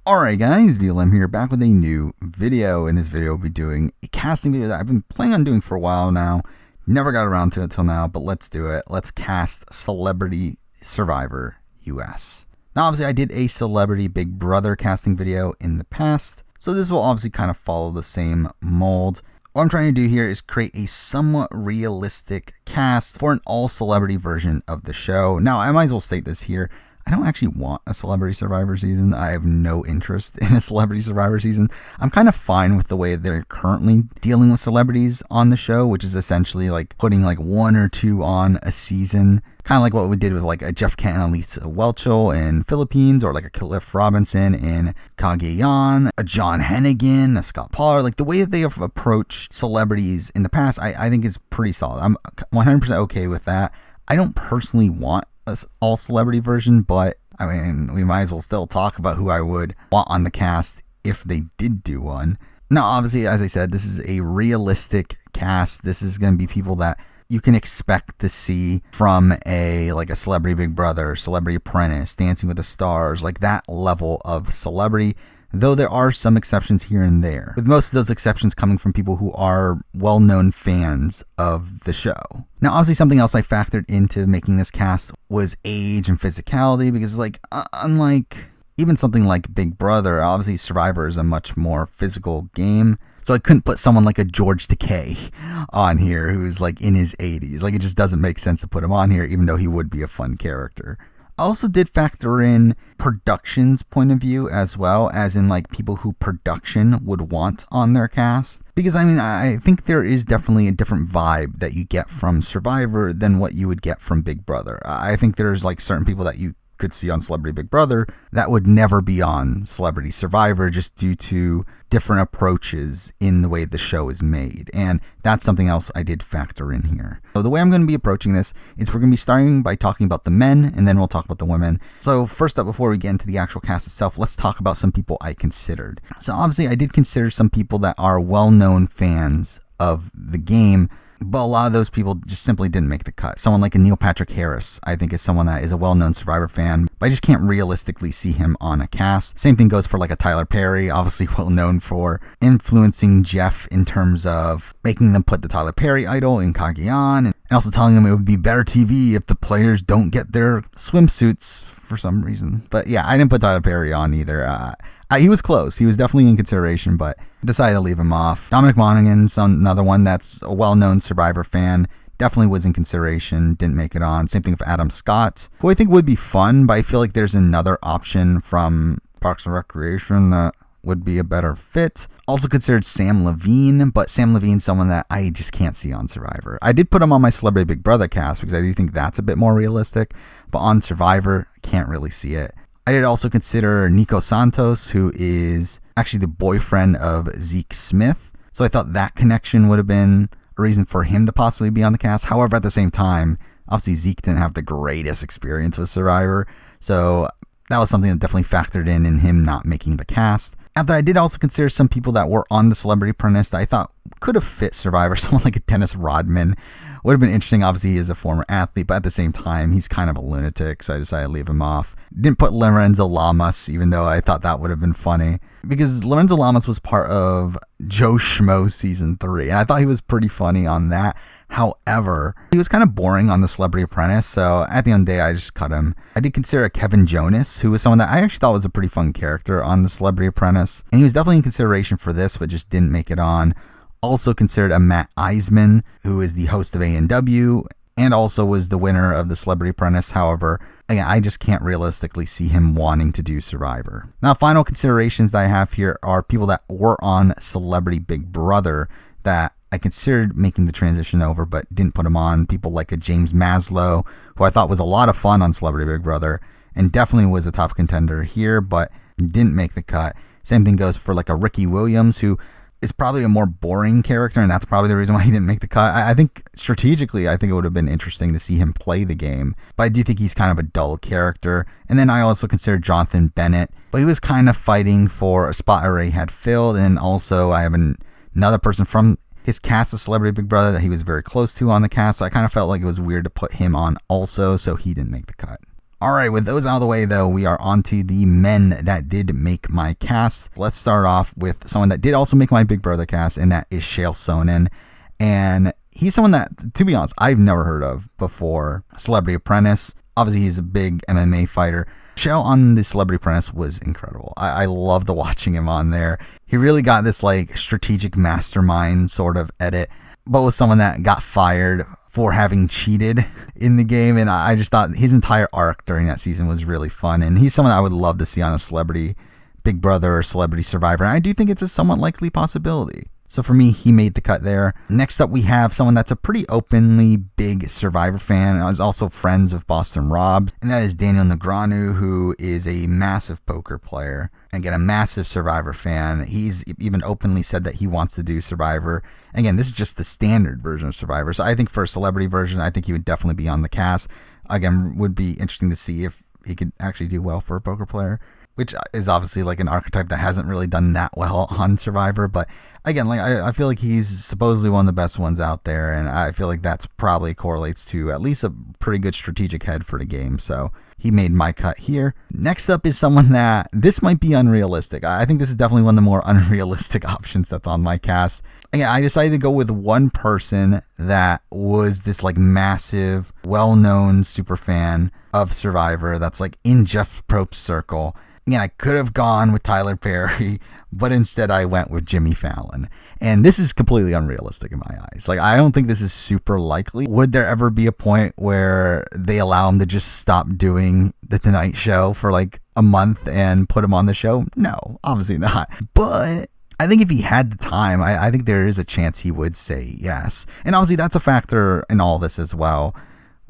Alright guys, BLM here, back with a new video. In this video, we'll be doing a casting video that I've been planning on doing for a while now. Never got around to it till now, but let's do it. Let's cast Celebrity Survivor US. Now obviously I did a Celebrity Big Brother casting video in the past, so this will obviously kind of follow the same mold. What I'm trying to do here is create a somewhat realistic cast for an all-celebrity version of the show. Now I might as well state this here. I don't actually want a Celebrity Survivor season. I have no interest in a Celebrity Survivor season. I'm kind of fine with the way they're currently dealing with celebrities on the show, which is essentially like putting like one or two on a season. Kind of like what we did with like a Jeff Kent and Lisa Whelchel in Philippines, or like a Cliff Robinson in Cagayan, a John Hennigan, a Scott Pollard. Like the way that they have approached celebrities in the past, I think is pretty solid. I'm 100% okay with that. I don't personally want all celebrity version, but I mean, we might as well still talk about who I would want on the cast if they did do one. Now obviously, as I said, this is a realistic cast. This is going to be people that you can expect to see from a Celebrity Big Brother, Celebrity Apprentice, Dancing with the Stars, like that level of celebrity. Though there are some exceptions here and there, with most of those exceptions coming from people who are well-known fans of the show. Now, obviously, something else I factored into making this cast was age and physicality, because unlike even something like Big Brother, obviously Survivor is a much more physical game. So I couldn't put someone like a George Takei on here who's like in his 80s. Like, it just doesn't make sense to put him on here, even though he would be a fun character. I also did factor in production's point of view, as well as in like people who production would want on their cast. Because I mean, I think there is definitely a different vibe that you get from Survivor than what you would get from Big Brother. I think there's like certain people that you could see on Celebrity Big Brother that would never be on Celebrity Survivor, just due to different approaches in the way the show is made. And that's something else I did factor in here. So the way I'm going to be approaching this is we're going to be starting by talking about the men, and then we'll talk about the women. So first up, before we get into the actual cast itself, let's talk about some people I considered. So obviously I did consider some people that are well-known fans of the game, but a lot of those people just simply didn't make the cut. Someone like a Neil Patrick Harris, I think, is someone that is a well-known Survivor fan, but I just can't realistically see him on a cast. Same thing goes for like a Tyler Perry, obviously well-known for influencing Jeff in terms of making them put the Tyler Perry idol in Cagayan, and also telling them it would be better TV if the players don't get their swimsuits for some reason. But yeah, I didn't put Tyler Perry on either. He was close. He was definitely in consideration, but decided to leave him off. Dominic Monaghan's another one that's a well-known Survivor fan. Definitely was in consideration. Didn't make it on. Same thing with Adam Scott, who I think would be fun, but I feel like there's another option from Parks and Recreation that would be a better fit. Also considered Sam Levine, but Sam Levine's someone that I just can't see on Survivor. I did put him on my Celebrity Big Brother cast because I do think that's a bit more realistic, but on Survivor, I can't really see it. I did also consider Nico Santos, who is actually the boyfriend of Zeke Smith. So I thought that connection would have been a reason for him to possibly be on the cast. However, at the same time, obviously Zeke didn't have the greatest experience with Survivor. So that was something that definitely factored in him not making the cast. After, I did also consider some people that were on the Celebrity Apprentice that I thought could have fit Survivor. Someone like a Dennis Rodman would have been interesting. Obviously, he is a former athlete, but at the same time, he's kind of a lunatic, so I decided to leave him off. Didn't put Lorenzo Lamas, even though I thought that would have been funny, because Lorenzo Lamas was part of Joe Schmo Season 3, and I thought he was pretty funny on that. However, he was kind of boring on the Celebrity Apprentice, so at the end of the day, I just cut him. I did consider Kevin Jonas, who was someone that I actually thought was a pretty fun character on the Celebrity Apprentice, and he was definitely in consideration for this, but just didn't make it on. Also considered a Matt Eisman, who is the host of A&W, and also was the winner of the Celebrity Apprentice. However, again, I just can't realistically see him wanting to do Survivor. Now, final considerations that I have here are people that were on Celebrity Big Brother that I considered making the transition over, but didn't put him on. People like a James Maslow, who I thought was a lot of fun on Celebrity Big Brother, and definitely was a top contender here, but didn't make the cut. Same thing goes for like a Ricky Williams, who is probably a more boring character, and that's probably the reason why he didn't make the cut. I think strategically, I think it would have been interesting to see him play the game, but I do think he's kind of a dull character. And then I also considered Jonathan Bennett, but he was kind of fighting for a spot I already had filled, and also I have another person from his cast of Celebrity Big Brother that he was very close to on the cast, so I kind of felt like it was weird to put him on also, so he didn't make the cut. All right, with those out of the way, though, we are on to the men that did make my cast. Let's start off with someone that did also make my Big Brother cast, and that is Chael Sonnen. And he's someone that, to be honest, I've never heard of before Celebrity Apprentice. Obviously, he's a big MMA fighter. Chael on the Celebrity Apprentice was incredible. I loved watching him on there. He really got this like strategic mastermind sort of edit, but was someone that got fired for having cheated in the game. And I just thought his entire arc during that season was really fun. And he's someone I would love to see on a Celebrity Big Brother or Celebrity Survivor. And I do think it's a somewhat likely possibility. So for me, he made the cut there. Next up, we have someone that's a pretty openly big Survivor fan. I was also friends with Boston Rob, and that is Daniel Negreanu, who is a massive poker player and again, a massive Survivor fan. He's even openly said that he wants to do Survivor. Again, this is just the standard version of Survivor. So I think for a celebrity version, I think he would definitely be on the cast. Again, would be interesting to see if he could actually do well for a poker player, which is obviously like an archetype that hasn't really done that well on Survivor. But again, like I feel like he's supposedly one of the best ones out there, and I feel like that's probably correlates to at least a pretty good strategic head for the game. So he made my cut here. Next up is someone that this might be unrealistic. I think this is definitely one of the more unrealistic options that's on my cast. Again, I decided to go with one person that was this like massive, well-known super fan of Survivor that's like in Jeff Probst's circle. Again, I could have gone with Tyler Perry, but instead I went with Jimmy Fallon. And this is completely unrealistic in my eyes. Like, I don't think this is super likely. Would there ever be a point where they allow him to just stop doing The Tonight Show for like a month and put him on the show? No, obviously not. But I think if he had the time, I think there is a chance he would say yes. And obviously that's a factor in all this as well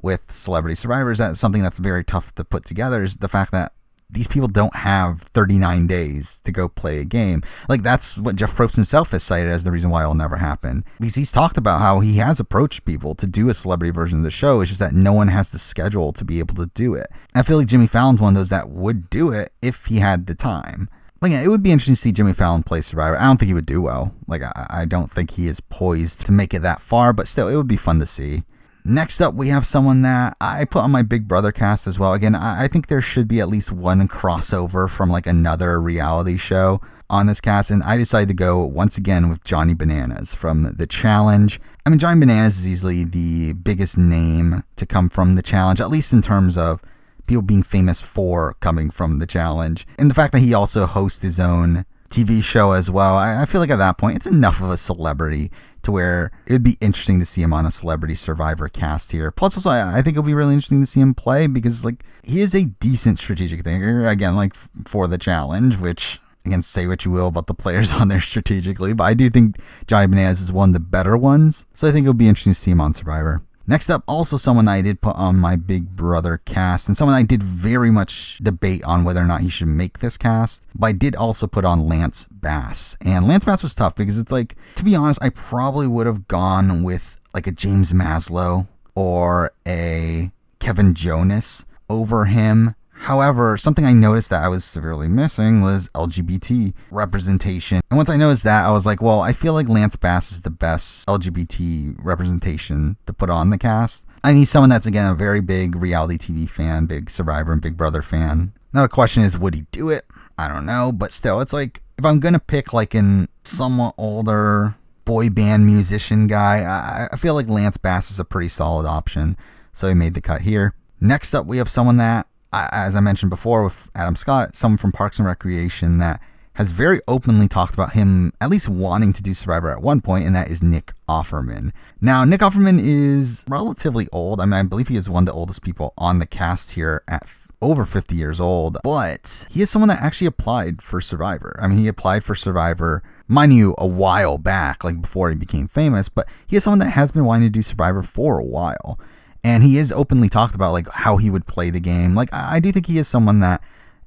with Celebrity Survivors. That's something that's very tough to put together, is the fact that these people don't have 39 days to go play a game. Like, that's what Jeff Probst himself has cited as the reason why it'll never happen. Because he's talked about how he has approached people to do a celebrity version of the show. It's just that no one has the schedule to be able to do it. I feel like Jimmy Fallon's one of those that would do it if he had the time. But yeah, it would be interesting to see Jimmy Fallon play Survivor. I don't think he would do well. Like, I don't think he is poised to make it that far, but still, it would be fun to see. Next up, we have someone that I put on my Big Brother cast as well. Again, I think there should be at least one crossover from like another reality show on this cast, and I decided to go once again with Johnny Bananas from The Challenge. I mean, Johnny Bananas is easily the biggest name to come from The Challenge, at least in terms of people being famous for coming from The Challenge. And the fact that he also hosts his own TV show as well, I feel like at that point, it's enough of a celebrity to where it would be interesting to see him on a Celebrity Survivor cast here. Plus, also, I think it'll be really interesting to see him play because, like, he is a decent strategic thinker. Again, like, for The Challenge, which, again, say what you will about the players on there strategically, but I do think Johnny Bananas is one of the better ones. So I think it'll be interesting to see him on Survivor. Next up, also someone I did put on my Big Brother cast, and someone I did very much debate on whether or not he should make this cast, but I did also put on Lance Bass. And Lance Bass was tough because it's like, to be honest, I probably would have gone with like a James Maslow or a Kevin Jonas over him. However, something I noticed that I was severely missing was LGBT representation. And once I noticed that, I was like, well, I feel like Lance Bass is the best LGBT representation to put on the cast. I need someone that's, again, a very big reality TV fan, big Survivor and Big Brother fan. Now the question is, would he do it? I don't know. But still, it's like, if I'm going to pick like an somewhat older boy band musician guy, I feel like Lance Bass is a pretty solid option. So he made the cut here. Next up, we have someone that, as I mentioned before with Adam Scott, someone from Parks and Recreation that has very openly talked about him at least wanting to do Survivor at one point, and that is Nick Offerman. Now, Nick Offerman is relatively old. I mean, I believe he is one of the oldest people on the cast here at over 50 years old, but he is someone that actually applied for Survivor. I mean, he applied for Survivor, mind you, a while back, like before he became famous, but he is someone that has been wanting to do Survivor for a while. And he is openly talked about like how he would play the game. Like, I do think he is someone that,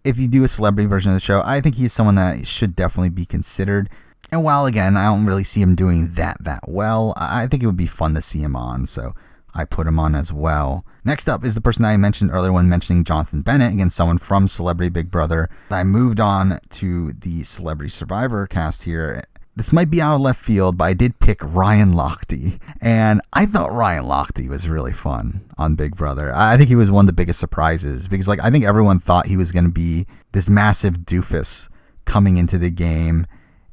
if you do a celebrity version of the show, I think he is someone that should definitely be considered. And while, again, I don't really see him doing that well, I think it would be fun to see him on. So I put him on as well. Next up is the person that I mentioned earlier when mentioning Jonathan Bennett, again, someone from Celebrity Big Brother. I moved on to the Celebrity Survivor cast here. this might be out of left field, but I did pick Ryan Lochte. And I thought Ryan Lochte was really fun on Big Brother. I think he was one of the biggest surprises because like I think everyone thought he was going to be this massive doofus coming into the game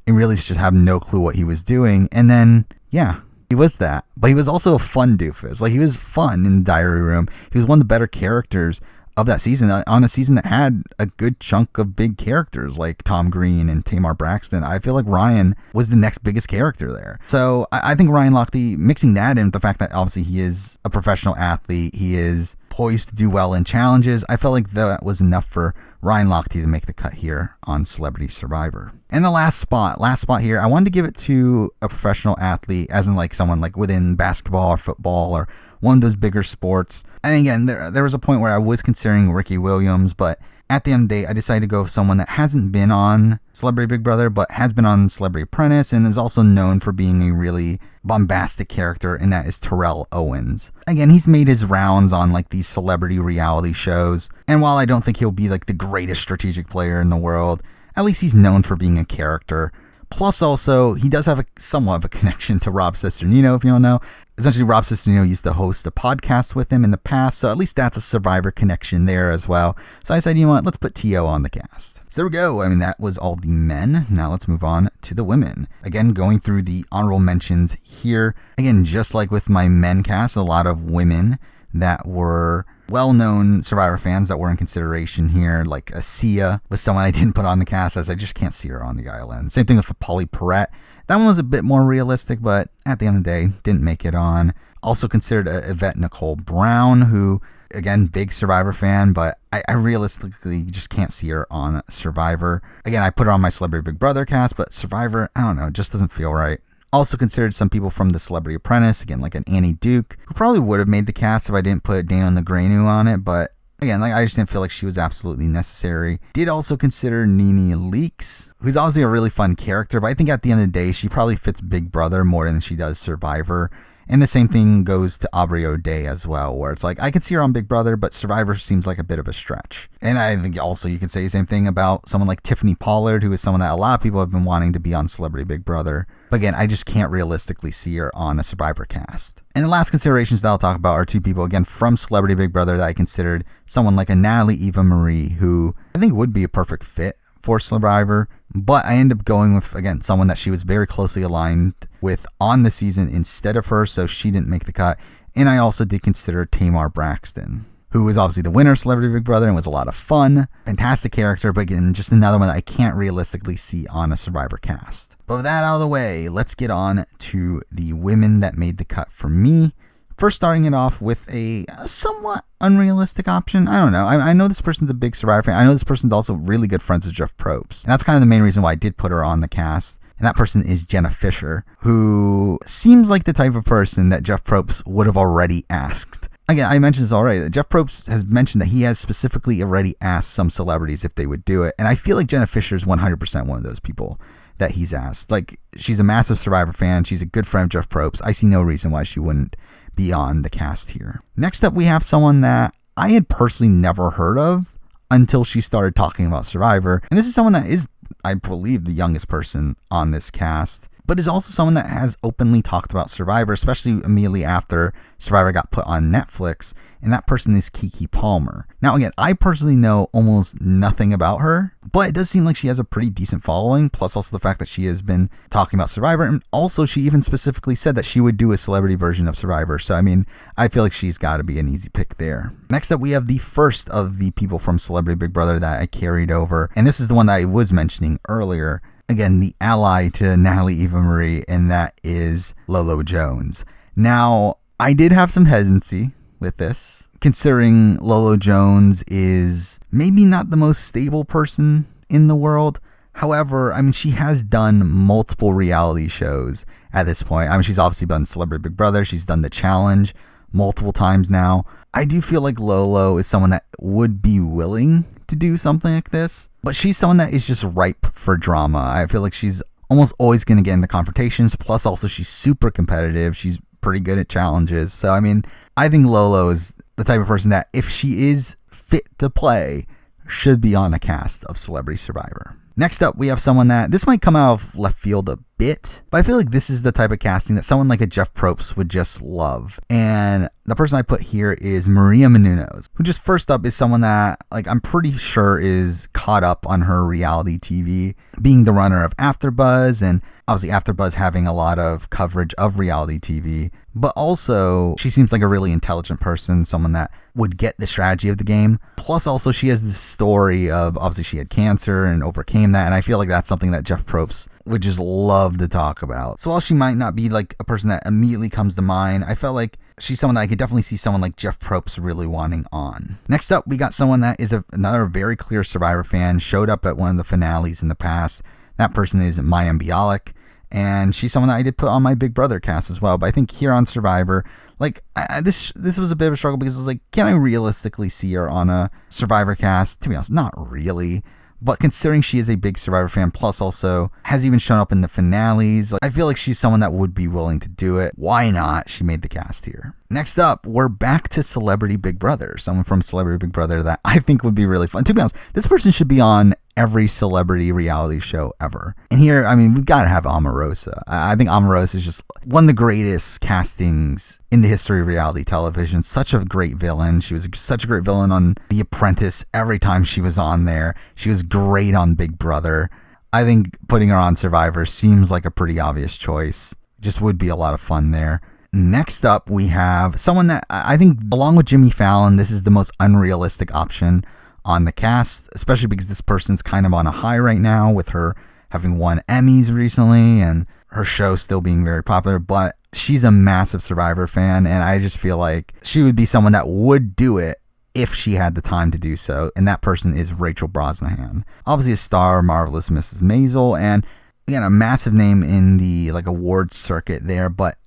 and really just have no clue what he was doing. And then, yeah, he was that. But he was also a fun doofus. Like, he was fun in the diary room. He was one of the better characters of that season, on a season that had a good chunk of big characters like Tom Green and Tamar Braxton. I feel like Ryan was the next biggest character there. So I think Ryan Lochte, mixing that in with the fact that obviously he is a professional athlete, he is poised to do well in challenges, I felt like that was enough for Ryan Lochte to make the cut here on Celebrity Survivor. And the last spot here, I wanted to give it to a professional athlete, as in like someone like within basketball or football or one of those bigger sports. And again, there was a point where I was considering Ricky Williams, but at the end of the day, I decided to go with someone that hasn't been on Celebrity Big Brother, but has been on Celebrity Apprentice and is also known for being a really bombastic character, and that is Terrell Owens. Again, he's made his rounds on like these celebrity reality shows, and while I don't think he'll be like the greatest strategic player in the world, at least he's known for being a character. Plus, also, he does have somewhat of a connection to Rob Cesternino, if you don't know. Essentially, Rob Cesternino used to host a podcast with him in the past, so at least that's a Survivor connection there as well. So I said, you know what, let's put T.O. on the cast. So there we go. I mean, that was all the men. Now let's move on to the women. Again, going through the honorable mentions here. Again, just like with my men cast, a lot of women that were well-known Survivor fans that were in consideration here, like Sia was someone I didn't put on the cast as I just can't see her on the island. Same thing with Polly Perrette. That one was a bit more realistic, but at the end of the day, didn't make it on. Also considered Yvette Nicole Brown, who, again, big Survivor fan, but I realistically just can't see her on Survivor. Again, I put her on my Celebrity Big Brother cast, but Survivor, I don't know, it just doesn't feel right. Also considered some people from the Celebrity Apprentice, again, like an Annie Duke, who probably would have made the cast if I didn't put Dana Negreanu on it, but again, like I just didn't feel like she was absolutely necessary. Did also consider Nene Leakes, who's obviously a really fun character, but I think at the end of the day, she probably fits Big Brother more than she does Survivor. And the same thing goes to Aubrey O'Day as well, where it's like, I could see her on Big Brother, but Survivor seems like a bit of a stretch. And I think also you could say the same thing about someone like Tiffany Pollard, who is someone that a lot of people have been wanting to be on Celebrity Big Brother. But again, I just can't realistically see her on a Survivor cast. And the last considerations that I'll talk about are two people, again, from Celebrity Big Brother that I considered someone like a Natalie Eva Marie, who I think would be a perfect fit for Survivor, but I ended up going with, again, someone that she was very closely aligned with on the season instead of her, so she didn't make the cut. And I also did consider Tamar Braxton, who was obviously the winner of Celebrity Big Brother and was a lot of fun, fantastic character, but again, just another one that I can't realistically see on a Survivor cast. But with that out of the way, let's get on to the women that made the cut for me. First, starting it off with a somewhat unrealistic option. I don't know. I know this person's a big Survivor fan. I know this person's also really good friends with Jeff Probst. And that's kind of the main reason why I did put her on the cast. And that person is Jenna Fischer, who seems like the type of person that Jeff Probst would have already asked. Again, I mentioned this already. Jeff Probst has mentioned that he has specifically already asked some celebrities if they would do it. And I feel like Jenna Fischer is 100% one of those people that he's asked. Like, she's a massive Survivor fan. She's a good friend of Jeff Probst. I see no reason why she wouldn't be on the cast here. Next up, we have someone that I had personally never heard of until she started talking about Survivor. And this is someone that is, I believe, the youngest person on this cast, but is also someone that has openly talked about Survivor, especially immediately after Survivor got put on Netflix, and that person is Keke Palmer. Now, again, I personally know almost nothing about her, but it does seem like she has a pretty decent following, plus also the fact that she has been talking about Survivor, and also she even specifically said that she would do a celebrity version of Survivor, so I mean, I feel like she's got to be an easy pick there. Next up, we have the first of the people from Celebrity Big Brother that I carried over, and this is the one that I was mentioning earlier. Again, the ally to Natalie Eva Marie, and that is Lolo Jones. Now, I did have some hesitancy with this, considering Lolo Jones is maybe not the most stable person in the world. However, I mean, she has done multiple reality shows at this point. I mean, she's obviously done Celebrity Big Brother. She's done The Challenge multiple times now. I do feel like Lolo is someone that would be willing to do something like this, but she's someone that is just ripe for drama. I feel like she's almost always going to get into confrontations, plus also she's super competitive. She's pretty good at challenges. So, I mean, I think Lolo is the type of person that, if she is fit to play, should be on a cast of Celebrity Survivor. Next up, we have someone that, this might come out of left field a bit, but I feel like this is the type of casting that someone like a Jeff Probst would just love. And the person I put here is Maria Menounos, who just first up is someone that like I'm pretty sure is caught up on her reality TV, being the runner of AfterBuzz, and obviously AfterBuzz having a lot of coverage of reality TV, but also she seems like a really intelligent person, someone that would get the strategy of the game. Plus also she has this story of obviously she had cancer and overcame that, and I feel like that's something that Jeff Probst would just love to talk about. So while she might not be like a person that immediately comes to mind, I felt like she's someone that I could definitely see someone like Jeff Probst really wanting on. Next up, we got someone that is another very clear Survivor fan, showed up at one of the finales in the past. That person is Mayim Bialik, and she's someone that I did put on my Big Brother cast as well. But I think here on Survivor, like this was a bit of a struggle because I was like, can I realistically see her on a Survivor cast? To be honest, not really. But considering she is a big Survivor fan, plus also has even shown up in the finales, like, I feel like she's someone that would be willing to do it. Why not? She made the cast here. Next up, we're back to Celebrity Big Brother. Someone from Celebrity Big Brother that I think would be really fun. To be honest, this person should be on every celebrity reality show ever. And here, I mean, we've got to have Omarosa. I think Omarosa is just one of the greatest castings in the history of reality television. Such a great villain. She was such a great villain on The Apprentice every time she was on there. She was great on Big Brother. I think putting her on Survivor seems like a pretty obvious choice. Just would be a lot of fun there. Next up, we have someone that I think, along with Jimmy Fallon, this is the most unrealistic option on the cast, especially because this person's kind of on a high right now with her having won Emmys recently and her show still being very popular, but she's a massive Survivor fan, and I just feel like she would be someone that would do it if she had the time to do so, and that person is Rachel Brosnahan. Obviously a star, Marvelous Mrs. Maisel, and again, a massive name in the like awards circuit there, but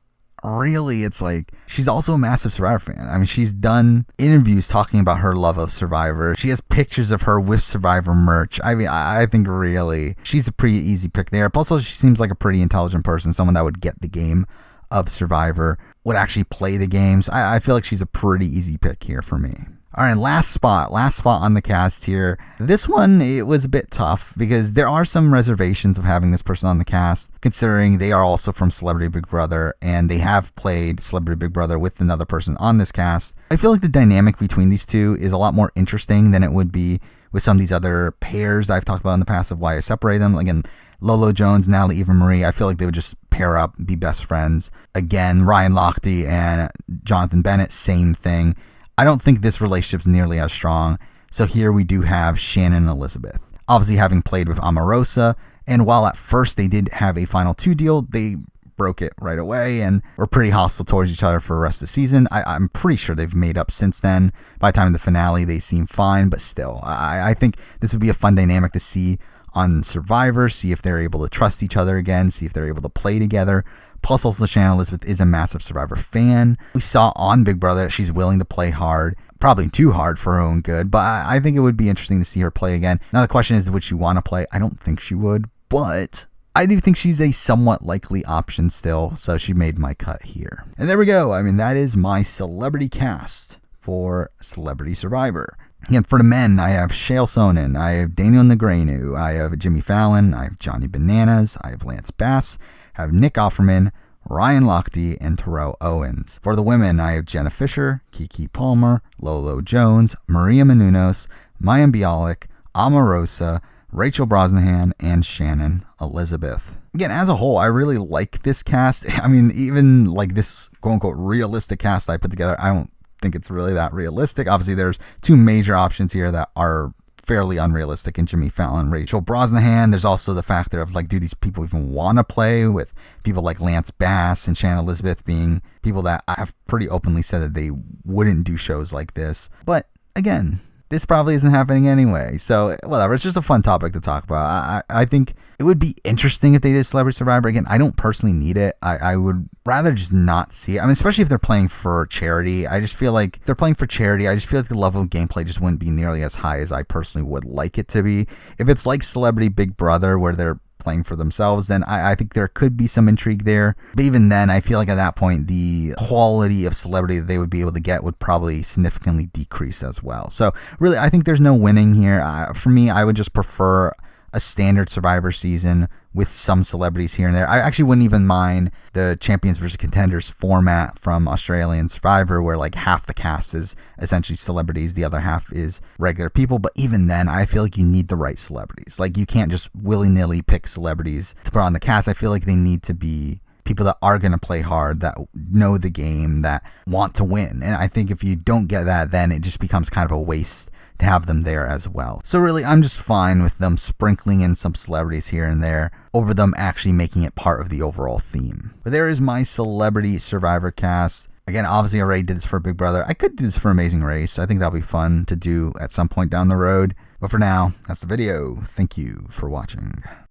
really it's like she's also a massive Survivor fan. I mean, she's done interviews talking about her love of Survivor. She has pictures of her with Survivor merch. I mean, I think really she's a pretty easy pick there. Plus, also, she seems like a pretty intelligent person, someone that would get the game of Survivor, would actually play the games. I feel like she's a pretty easy pick here for me. All right, last spot on the cast here. This one, it was a bit tough because there are some reservations of having this person on the cast, considering they are also from Celebrity Big Brother and they have played Celebrity Big Brother with another person on this cast. I feel like the dynamic between these two is a lot more interesting than it would be with some of these other pairs I've talked about in the past of why I separate them. Again, Lolo Jones, Natalie Eva Marie, I feel like they would just pair up, be best friends. Again, Ryan Lochte and Jonathan Bennett, same thing. I don't think this relationship's nearly as strong. So here we do have Shannon and Elizabeth. Obviously having played with Omarosa, and while at first they did have a final 2 deal, they broke it right away and were pretty hostile towards each other for the rest of the season. I'm pretty sure they've made up since then. By the time of the finale, they seem fine, but still, I think this would be a fun dynamic to see on Survivor, see if they're able to trust each other again, see if they're able to play together. Plus, also, Shannon Elizabeth is a massive Survivor fan. We saw on Big Brother that she's willing to play hard, probably too hard for her own good, but I think it would be interesting to see her play again. Now, the question is, would she want to play? I don't think she would, but I do think she's a somewhat likely option still, so she made my cut here. And there we go. I mean, that is my celebrity cast for Celebrity Survivor. Again, for the men, I have Chael Sonnen, I have Daniel Negreanu, I have Jimmy Fallon, I have Johnny Bananas, I have Lance Bass, I have Nick Offerman, Ryan Lochte, and Terrell Owens. For the women, I have Jenna Fisher, Kiki Palmer, Lolo Jones, Maria Menounos, Mayim Bialik, Omarosa, Rachel Brosnahan, and Shannon Elizabeth. Again, as a whole, I really like this cast. I mean, even like this quote-unquote realistic cast I put together, I don't think it's really that realistic. Obviously, there's 2 major options here that are fairly unrealistic in Jimmy Fallon, Rachel Brosnahan. There's also the factor of like, do these people even want to play, with people like Lance Bass and Shannon Elizabeth being people that I have pretty openly said that they wouldn't do shows like this. But again, this probably isn't happening anyway. So whatever, it's just a fun topic to talk about. I think it would be interesting if they did Celebrity Survivor. Again, I don't personally need it. I would rather just not see it. I mean, especially if they're playing for charity. I just feel like if they're playing for charity, I just feel like the level of gameplay just wouldn't be nearly as high as I personally would like it to be. If it's like Celebrity Big Brother where they're playing for themselves, then I think there could be some intrigue there. But even then, I feel like at that point, the quality of celebrity that they would be able to get would probably significantly decrease as well. So really, I think there's no winning here. For me, I would just prefer a standard Survivor season with some celebrities here and there. I actually wouldn't even mind the Champions versus Contenders format from Australian Survivor, where like half the cast is essentially celebrities, the other half is regular people. But even then, I feel like you need the right celebrities. Like, you can't just willy-nilly pick celebrities to put on the cast. I feel like they need to be people that are going to play hard, that know the game, that want to win. And I think if you don't get that, then it just becomes kind of a waste to have them there as well. So really, I'm just fine with them sprinkling in some celebrities here and there over them actually making it part of the overall theme. But there is my Celebrity Survivor cast. Again, obviously I already did this for Big Brother. I could do this for Amazing Race. I think that'll be fun to do at some point down the road. But for now, that's the video. Thank you for watching.